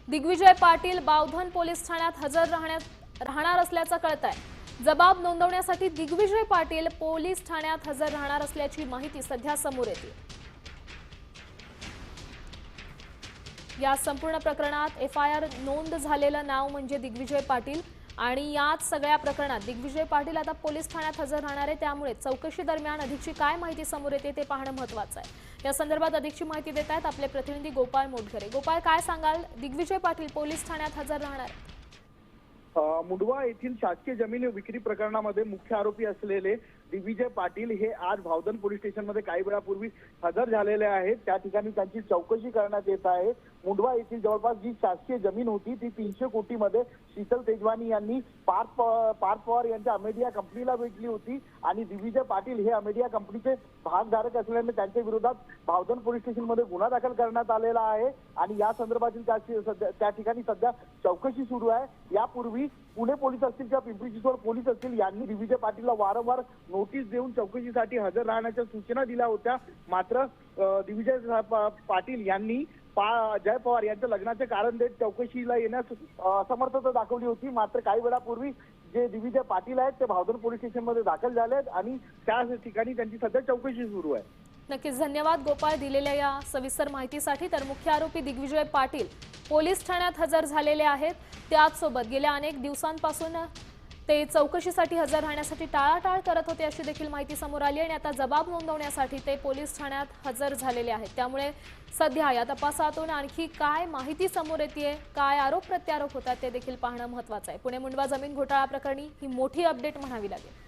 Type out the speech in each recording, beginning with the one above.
Digvijay Patil Bavdhan police ठाण्यात हजर राहणार असल्याचं कळतंय। जबाब नोंदवण्यासाठी दिग्विजय पाटील पोलीस ठाण्यात हजर राहणार असल्याची माहिती सध्या समोर येते। या संपूर्ण प्रकरणात एफआयआर नोंद झालेलं नाव म्हणजे दिग्विजय पाटील आणि याच सगळ्या प्रकरणात दिग्विजय पाटील आता पोलीस ठाण्यात हजर राहणार आहे। त्यामुळे चौकशी दरम्यान अधिकची काय माहिती समोर येते ते पाहणं महत्त्वाचं आहे। या संदर्भात अधिकची माहिती देत आहेत आपले प्रतिनिधी गोपाळ मोटघरे। गोपाळ, काय सांगाल? दिग्विजय पाटील पोलीस ठाण्यात हजर राहणार। मुंडवा येथील शासकीय जमीन विक्री प्रकरणामध्ये मुख्य आरोपी असलेले दिग्विजय पाटील हे आज बावधन पोलीस स्टेशनमध्ये काही वेळापूर्वी हजर झालेले आहेत। त्या ठिकाणी त्यांची चौकशी करण्यात येत आहे। मुंडवा येथील जवळपास जी शासकीय जमीन होती ती 300 कोटीमध्ये शीतल तेजवानी यांनी पार्थ पवार यांच्या अमेडिया कंपनीला विकली होती आणि दिग्विजय पाटील हे अमेडिया कंपनीचे भागधारक असल्याने त्यांच्या विरोधात बावधन पोलीस स्टेशनमध्ये गुन्हा दाखल करण्यात आलेला आहे आणि या संदर्भातील त्या ठिकाणी सध्या चौकशी सुरू आहे। यापूर्वी पुणे पोलीस असतील किंवा पिंपरी चिंचवड पोलीस असतील यांनी दिग्विजय पाटीलला वारंवार नोटीस देऊन चौकशीसाठी हजर राहण्याच्या सूचना दिल्या होत्या। मात्र दिग्विजय पाटील यांनी जय पवार यांच्या लग्नाचे कारण देत चौकशीला येण्यास असमर्थता दाखवली होती। मात्र काही वेळापूर्वी जे दिग्विजय पाटील आहेत ते बावधन पोलीस स्टेशनमध्ये दाखल झाले आहेत आणि त्या ठिकाणी त्यांची सध्या चौकशी सुरू आहे। नक्कीच धन्यवाद गोपाळ दिलेल्या या सविस्तर माहितीसाठी। तर मुख्य आरोपी दिग्विजय पाटील पोलीस ठाण्यात हजर झालेले आहेत। त्याचसोबत गेल्या अनेक दिवसांपासून ते चौकशीसाठी हजर राहण्यासाठी टाळाटाळ करत होते अशी देखील माहिती समोर आली आणि आता जबाब नोंदवण्यासाठी ते पोलीस ठाण्यात हजर झालेले आहेत। त्यामुळे सध्या या तपासातून आणखी काय माहिती समोर येते, काय आरोप प्रत्यारोप होतात ते देखील पाहणं महत्त्वाचं आहे। पुणे मुंडवा जमीन घोटाळा प्रकरणी ही मोठी अपडेट म्हणावी लागेल।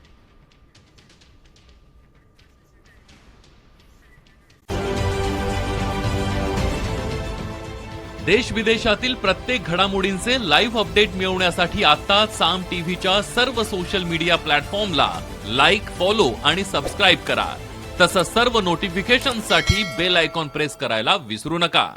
देश विदेशातील प्रत्येक घडामोडींचे लाईव्ह अपडेट मिळवण्यासाठी आता साम टीव्हीच्या सर्व सोशल मीडिया प्लॅटफॉर्मला लाईक, फॉलो आणि सबस्क्राईब करा। तसंच सर्व नोटिफिकेशनसाठी बेल आयकॉन प्रेस करायला विसरू नका।